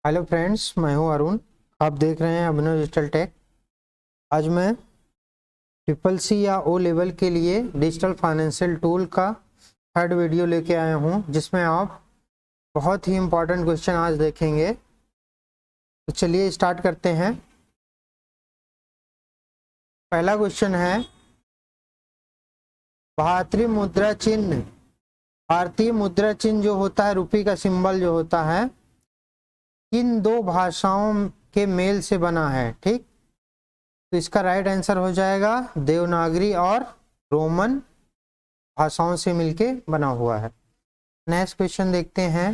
Hello friends, मैं हूं अरुण। आप देख रहे हैं अभिनव डिजिटल टेक। आज मैं ट्रिपल सी या ओ लेवल के लिए डिजिटल फाइनेंशियल टूल का थर्ड वीडियो लेके आया हूं, जिसमें आप बहुत ही इम्पोर्टेंट क्वेश्चन आज देखेंगे। तो चलिए स्टार्ट करते हैं। पहला क्वेश्चन है, भारतीय मुद्रा चिन्ह जो होता है, रुपये का सिंबल जो होता है, किन दो भाषाओं के मेल से बना है? ठीक, तो इसका राइट आंसर हो जाएगा देवनागरी और रोमन भाषाओं से मिलके बना हुआ है। नेक्स्ट क्वेश्चन देखते हैं,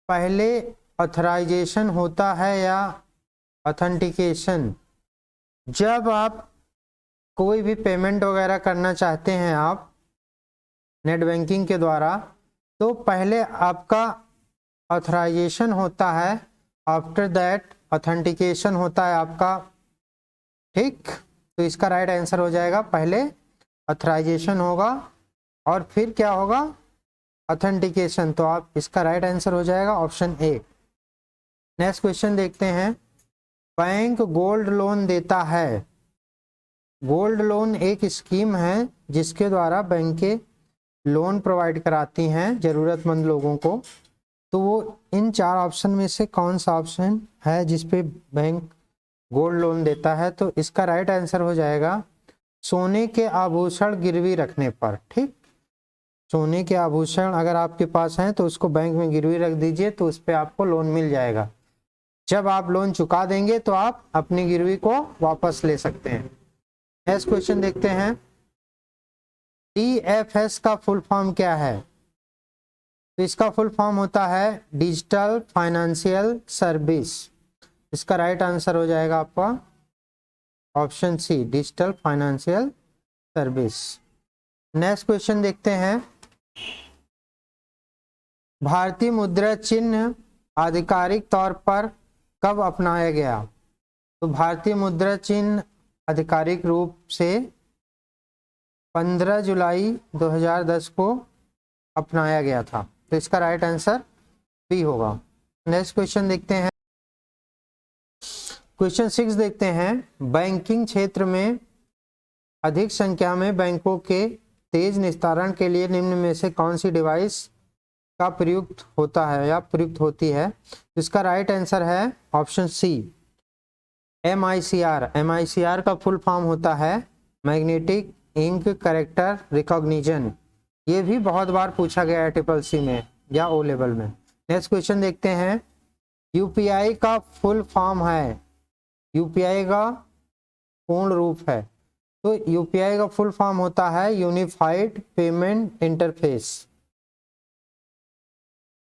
पहले ऑथराइजेशन होता है या ऑथेंटिकेशन? जब आप कोई भी पेमेंट वगैरह करना चाहते हैं आप नेट बैंकिंग के द्वारा, तो पहले आपका ऑथराइजेशन होता है, आफ्टर दैट ऑथेंटिकेशन होता है आपका। ठीक, तो इसका राइट आंसर हो जाएगा पहले ऑथराइजेशन होगा और फिर क्या होगा? ऑथेंटिकेशन। तो आप इसका राइट आंसर हो जाएगा ऑप्शन ए। नेक्स्ट क्वेश्चन देखते हैं, बैंक गोल्ड लोन देता है। गोल्ड लोन एक स्कीम है जिसके द्वारा बैंकें लोन प्रोवाइड कराती हैं ज़रूरतमंद लोगों को। तो वो इन चार ऑप्शन में से कौन सा ऑप्शन है जिसपे बैंक गोल्ड लोन देता है? तो इसका राइट आंसर हो जाएगा सोने के आभूषण गिरवी रखने पर। ठीक, सोने के आभूषण अगर आपके पास हैं तो उसको बैंक में गिरवी रख दीजिए, तो उस पर आपको लोन मिल जाएगा। जब आप लोन चुका देंगे तो आप अपनी गिरवी को वापस ले सकते हैं। नेक्स्ट क्वेश्चन देखते हैं, DFS का फुल फॉर्म क्या है? तो इसका फुल फॉर्म होता है डिजिटल फाइनेंशियल सर्विस। इसका राइट आंसर हो जाएगा आपका option C, digital financial service. Next question देखते हैं, भारतीय मुद्रा चिन्ह आधिकारिक तौर पर कब अपनाया गया? तो भारतीय मुद्रा चिन्ह आधिकारिक रूप से 15 जुलाई 2010 को अपनाया गया था। तो इसका राइट आंसर बी होगा। नेक्स्ट क्वेश्चन देखते हैं, क्वेश्चन 6 देखते हैं, बैंकिंग क्षेत्र में अधिक संख्या में बैंकों के तेज निस्तारण के लिए निम्न में से कौन सी डिवाइस का प्रयुक्त होता है या प्रयुक्त होती है? इसका राइट आंसर है ऑप्शन सी, MICR। MICR का फुल फॉर्म होता है मैग्नेटिक इंक कैरेक्टर रिकॉग्निशन। ये भी बहुत बार पूछा गया है ट्रिपल सी में या ओ लेवल में। नेक्स्ट क्वेश्चन देखते हैं, UPI का फुल फॉर्म है, UPI का पूर्ण रूप है। तो UPI का फुल फॉर्म होता है यूनिफाइड पेमेंट इंटरफेस।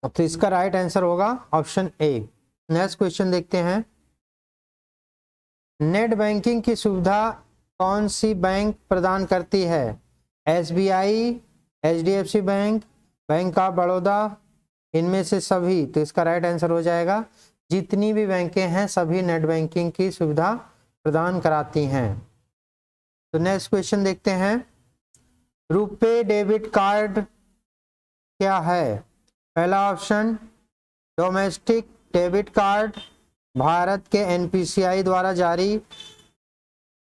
तो इसका राइट आंसर होगा ऑप्शन ए। नेक्स्ट क्वेश्चन देखते हैं, नेट बैंकिंग की सुविधा कौन सी बैंक प्रदान करती है? SBI, HDFC bank, bank of Baroda, इनमें से सभी? तो इसका राइट आंसर हो जाएगा जितनी भी बैंकें हैं सभी नेट बैंकिंग की सुविधा प्रदान कराती हैं। तो नेक्स्ट क्वेश्चन देखते हैं, रुपे डेबिट कार्ड क्या है? पहला option domestic debit card, Bharat के NPCI द्वारा जारी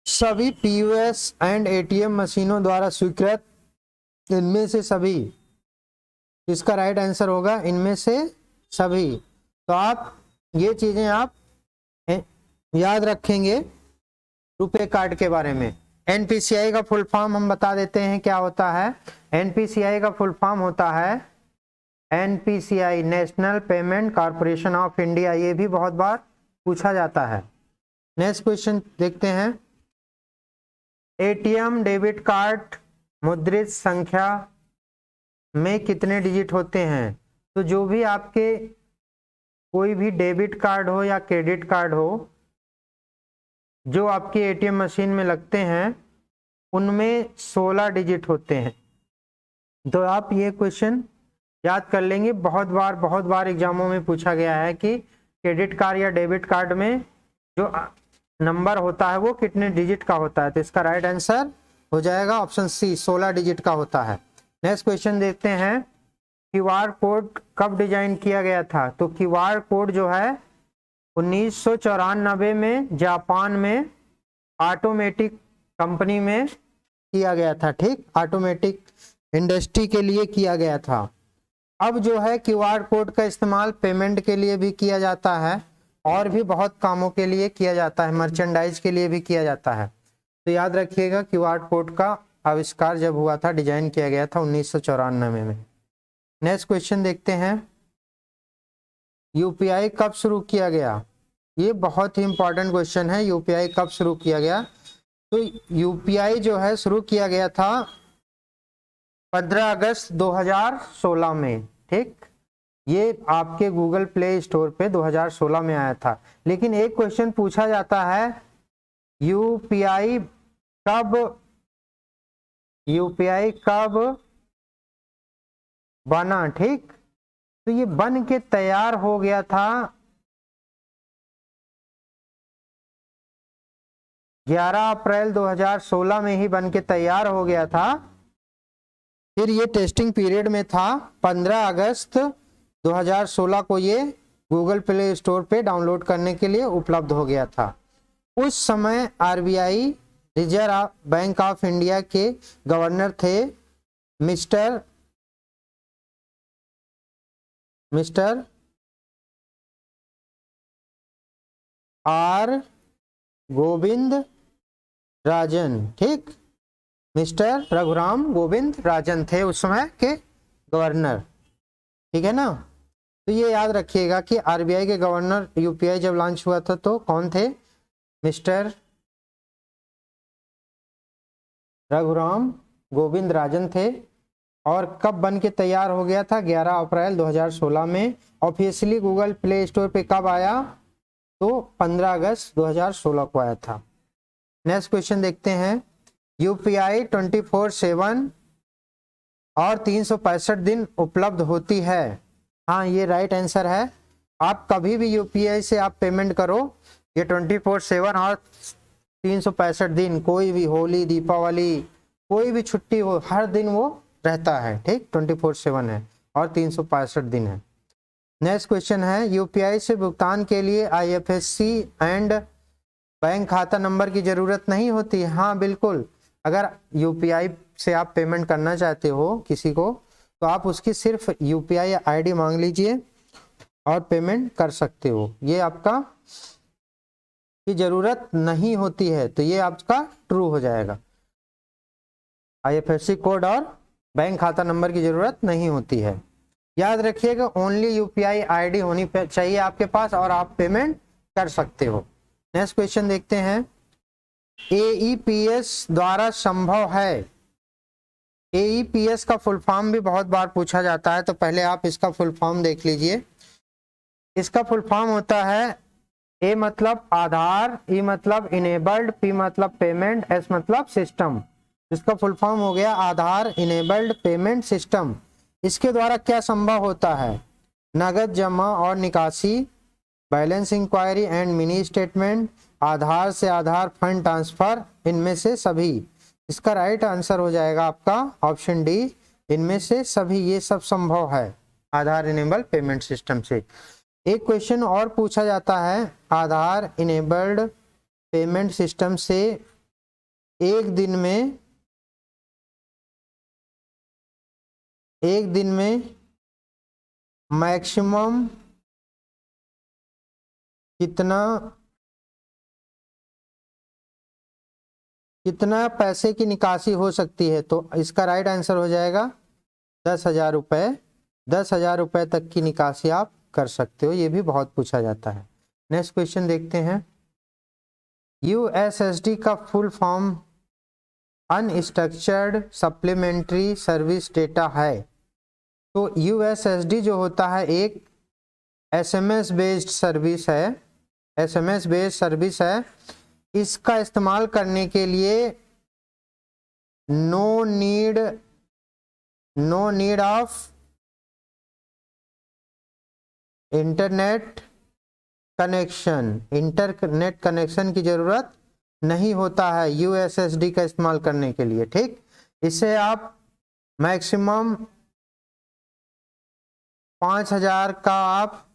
सभी POS एंड ATM मशीनों द्वारा स्वीकृत, इनमें से सभी? इसका राइट आंसर होगा इनमें से सभी। तो आप ये चीजें आप याद रखेंगे रुपे कार्ड के बारे में। NPCI का फुल फॉर्म हम बता देते हैं क्या होता है। NPCI का फुल फॉर्म होता है NPCI, national payment corporation of India. ये भी बहुत बार पूछा जाता है। नेक्स्ट क्वेश्चन देखते हैं, ATM डेबिट कार्ड मुद्रित संख्या में कितने डिजिट होते हैं? तो जो भी आपके कोई भी डेबिट कार्ड हो या क्रेडिट कार्ड हो जो आपकी ATM मशीन में लगते हैं, उनमें 16 डिजिट होते हैं। तो आप ये क्वेश्चन याद कर लेंगे, बहुत बार एग्जामों में पूछा गया है कि क्रेडिट कार्ड या डेबिट कार्ड में जो नंबर होता है वो कितने डिजिट का होता है? तो इसका राइट आंसर हो जाएगा ऑप्शन सी, 16 डिजिट का होता है। नेक्स्ट क्वेश्चन देखते हैं, क्यूआर कोड कब डिजाइन किया गया था? तो क्यूआर कोड जो है 1994 में जापान में ऑटोमेटिक कंपनी में किया गया था, ठीक, ऑटोमेटिक इंडस्ट्री के लिए किया गया था। अब जो है क्यूआर कोड का इस्तेमाल पेमेंट के लिए भी किया जाता है और भी बहुत कामों के लिए किया जाता है, मर्चेंडाइज के लिए भी किया जाता है। तो याद रखिएगा क्यूआर कोड का आविष्कार जब हुआ था, डिजाइन किया गया था 1994 में। नेक्स्ट क्वेश्चन देखते हैं, यूपीआई कब शुरू किया गया? ये बहुत ही इंपॉर्टेंट क्वेश्चन है, यूपीआई कब शुरू किया गया? तो यूपीआई जो है शुरू किया गया था 15 अगस्त 2016 में, ठीक। ये आपके गूगल प्ले स्टोर पे 2016 में आया था। लेकिन एक क्वेश्चन पूछा जाता है, यूपीआई कब बना, ठीक। तो ये बन के तैयार हो गया था 11 अप्रैल 2016 में ही बन के तैयार हो गया था। फिर ये टेस्टिंग पीरियड में था, 15 अगस्त 2016 को ये गूगल प्ले स्टोर पे डाउनलोड करने के लिए उपलब्ध हो गया था। उस समय RBI, reserve bank of India के गवर्नर थे मिस्टर आर गोविंद राजन, ठीक। मिस्टर रघुराम गोविंद राजन थे उस समय के गवर्नर, ठीक है ना। तो ये याद रखिएगा कि आरबीआई के गवर्नर यूपीआई जब लॉन्च हुआ था तो कौन थे? मिस्टर रघुराम गोविंद राजन थे। और कब बन के तैयार हो गया था? 11 अप्रैल 2016 में। ऑफिशियली गूगल प्ले स्टोर पे कब आया? तो 15 अगस्त 2016 को आया था। नेक्स्ट क्वेश्चन देखते हैं, यूपीआई 24/7 और 365 दिन उपलब्ध होती है। हाँ, ये राइट आंसर है। आप कभी भी यूपीआई से आप पेमेंट करो, ये 24/7 और 365 दिन, कोई भी होली, दीपावली, कोई भी छुट्टी हो, हर दिन वो रहता है, ठीक। 24/7 है और 365 दिन है। नेक्स्ट क्वेश्चन है, यूपीआई से भुगतान के लिए आईएफएससी एंड बैंक खाता नंबर की जरूरत नहीं होती। हाँ बिल्कुल, अगर यूपीआई से आप पेमेंट करना चाहते हो किसी को, तो आप उसकी सिर्फ यूपीआई आईडी मांग लीजिए और पेमेंट कर सकते हो। ये आपका की जरूरत नहीं होती है, तो ये आपका ट्रू हो जाएगा। आईएफएससी कोड और बैंक खाता नंबर की जरूरत नहीं होती है। याद रखिएगा, ओनली यूपीआई आईडी होनी चाहिए आपके पास और आप पेमेंट कर सकते हो। नेक्स्ट क्वेश्चन देखते हैं, एईपीएस द्वारा संभव है। एईपीएस का फुल फॉर्म भी बहुत बार पूछा जाता है, तो पहले आप इसका फुल फॉर्म देख लीजिए। इसका फुल फॉर्म होता है, ए मतलब आधार, ई मतलब इनेबल्ड, पी मतलब पेमेंट, एस मतलब सिस्टम। इसका फुल फॉर्म हो गया आधार इनेबल्ड पेमेंट सिस्टम। इसके द्वारा क्या संभव होता है? नगद जमा और निकासी, balance enquiry and mini statement, Aadhaar से आधार फंड ट्रांसफर, इनमें से सभी। इसका राइट आंसर हो जाएगा आपका ऑप्शन डी, इनमें से सभी। ये सब संभव है आधार इनेबल्ड पेमेंट सिस्टम से। एक क्वेश्चन और पूछा जाता है, आधार इनेबल्ड पेमेंट सिस्टम से एक दिन में मैक्सिमम कितना पैसे की निकासी हो सकती है? तो इसका राइट आंसर हो जाएगा 10,000 रुपये। 10,000 रुपये तक की निकासी आप कर सकते हो। ये भी बहुत पूछा जाता है। नेक्स्ट क्वेश्चन देखते हैं, यूएसएसडी का full form unstructured supplementary service data है। तो यूएसएसडी जो होता है एक एसएमएस बेस्ड सर्विस है, एसएमएस बेस्ड सर्विस है। इसका इस्तेमाल करने के लिए no need of internet connection की जरूरत नहीं होता है यूएसएसडी का इस्तेमाल करने के लिए, ठीक। इससे आप मैक्सिमम 5,000 का आप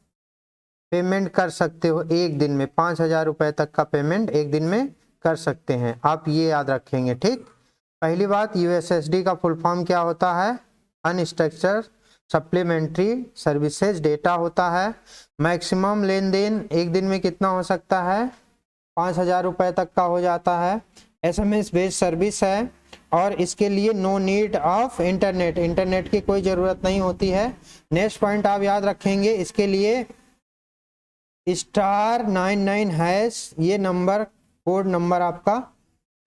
पेमेंट कर सकते हो एक दिन में, 5,000 रुपये तक का पेमेंट एक दिन में कर सकते हैं। आप ये याद रखेंगे, ठीक। पहली बात, यूएसएसडी का फुल फॉर्म क्या होता है? अनस्ट्रक्चर्ड सप्लीमेंट्री सर्विसेज डेटा होता है। मैक्सिमम लेन देन एक दिन में कितना हो सकता है? 5,000 रुपये तक का हो जाता है। एसएमएस बेस्ड सर्विस है और इसके लिए no need of internet, internet की कोई ज़रूरत नहीं होती है। नेक्स्ट पॉइंट आप याद रखेंगे, इसके लिए *99# ये नंबर, कोड नंबर आपका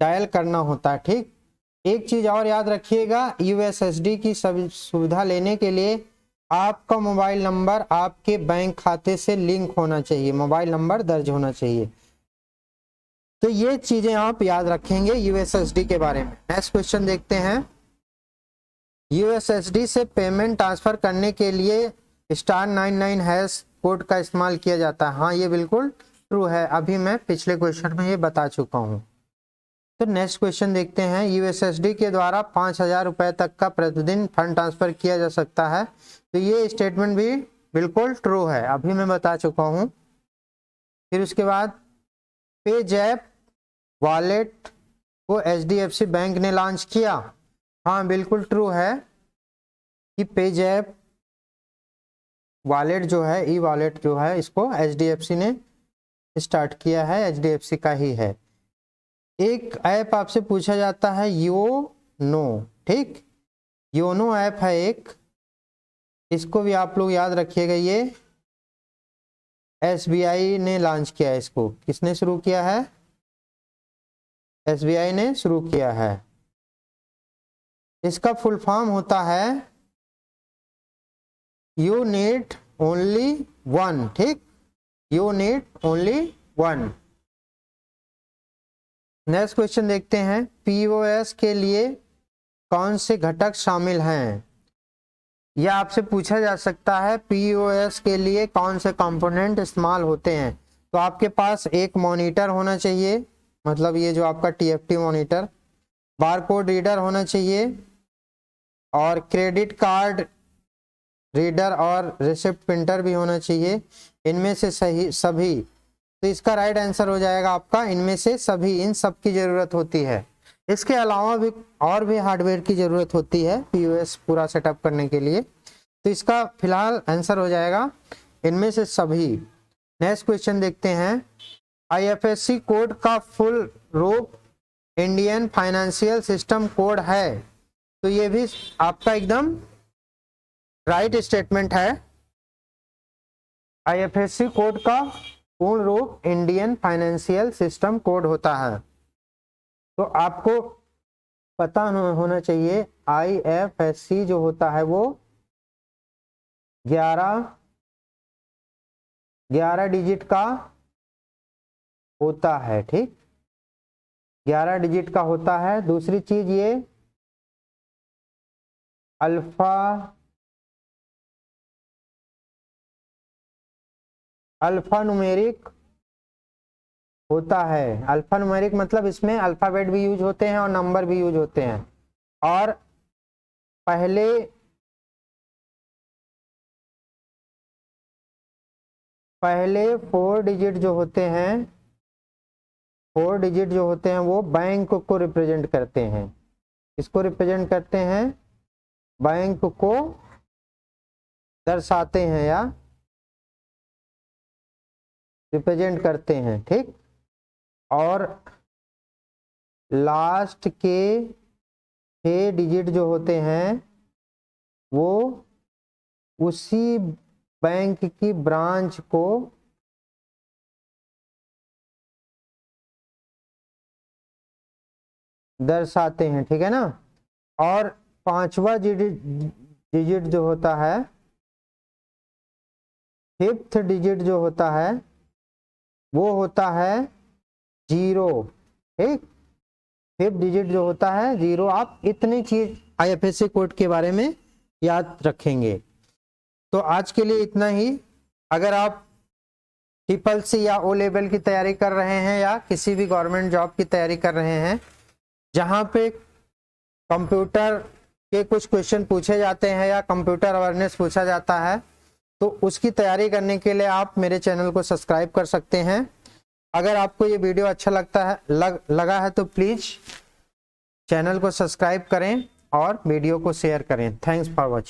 डायल करना होता है, ठीक। एक चीज़ और याद रखिएगा, यूएसएसडी की सुविधा लेने के लिए आपका मोबाइल नंबर आपके बैंक खाते से लिंक होना चाहिए, मोबाइल नंबर दर्ज होना चाहिए। तो ये चीज़ें आप याद रखेंगे यूएसएसडी के बारे में। नेक्स्ट क्वेश्चन देखते हैं। यूएसएसडी से पेमेंट ट्रांसफ़र करने के लिए *99# कोड का इस्तेमाल किया जाता है। हाँ, ये बिल्कुल ट्रू है, अभी मैं पिछले क्वेश्चन में ये बता चुका हूँ। तो नेक्स्ट क्वेश्चन देखते हैं। यूएसएसडी के द्वारा 5,000 रुपये तक का प्रतिदिन फंड ट्रांसफ़र किया जा सकता है। तो ये स्टेटमेंट भी बिल्कुल ट्रू है, अभी मैं बता चुका हूँ। फिर उसके बाद पेजैप वॉलेट को एचडीएफसी बैंक ने लॉन्च किया। हाँ, बिल्कुल ट्रू है कि पेजैप वॉलेट जो है, ई वॉलेट जो है, इसको एचडीएफसी ने स्टार्ट किया है, एचडीएफसी का ही है। एक ऐप आपसे पूछा जाता है योनो, ठीक। योनो ऐप है एक, इसको भी आप लोग याद रखिएगा। ये एसबीआई ने लॉन्च किया है इसको। किसने शुरू किया है? एसबीआई ने शुरू किया है। इसका फुल फॉर्म होता है यू नीड ओनली वन, ठीक। You need only one. Next question देखते हैं। पीओएस के लिए कौन से घटक शामिल हैं? यह आपसे पूछा जा सकता है, पीओएस के लिए कौन से कंपोनेंट इस्तेमाल होते हैं। तो आपके पास एक मॉनिटर होना चाहिए, मतलब ये जो आपका टीएफटी मॉनिटर, बारकोड रीडर होना चाहिए और क्रेडिट कार्ड रीडर और रिसिप्ट प्रिंटर भी होना चाहिए। इनमें से सही सभी, तो इसका राइट आंसर हो जाएगा आपका इनमें से सभी। इन सब की ज़रूरत होती है। इसके अलावा भी और भी हार्डवेयर की ज़रूरत होती है पीओएस पूरा सेटअप करने के लिए। तो इसका फिलहाल आंसर हो जाएगा इनमें से सभी। नेक्स्ट क्वेश्चन देखते हैं। आईएफएससी कोड का फुल रूप इंडियन फाइनेंशियल सिस्टम कोड है। तो ये भी आपका एकदम राइट स्टेटमेंट है। आईएफएससी कोड का पूर्ण रूप इंडियन फाइनेंशियल सिस्टम कोड होता है। तो आपको पता होना चाहिए आईएफएससी जो होता है वो 11 डिजिट का होता है, ठीक। 11 डिजिट का होता है। दूसरी चीज, ये अल्फा न्यूमेरिक होता है। अल्फा न्यूमेरिक मतलब इसमें अल्फाबेट भी यूज होते हैं और नंबर भी यूज होते हैं। और पहले पहले 4 डिजिट जो होते हैं, 4 डिजिट जो होते हैं वो बैंक को रिप्रेजेंट करते हैं। इसको रिप्रेजेंट करते हैं, बैंक को दर्शाते हैं या रिप्रेजेंट करते हैं, ठीक। और लास्ट के 6 डिजिट जो होते हैं वो उसी बैंक की ब्रांच को दर्शाते हैं, ठीक है ना। और 5वां डिजिट जो होता है, 5th डिजिट जो होता है वो होता है 0, ठीक। 5th डिजिट जो होता है 0। आप इतनी चीज आईएफएससी कोड के बारे में याद रखेंगे। तो आज के लिए इतना ही। अगर आप SSC या O लेवल की तैयारी कर रहे हैं या किसी भी गवर्नमेंट जॉब की तैयारी कर रहे हैं जहां पे कंप्यूटर के कुछ क्वेश्चन पूछे जाते हैं या कंप्यूटर अवेयरनेस पूछा जाता है, तो उसकी तैयारी करने के लिए आप मेरे चैनल को सब्सक्राइब कर सकते हैं। अगर आपको ये वीडियो अच्छा लगता है लगा है तो प्लीज़ चैनल को सब्सक्राइब करें और वीडियो को शेयर करें। Thanks for watching.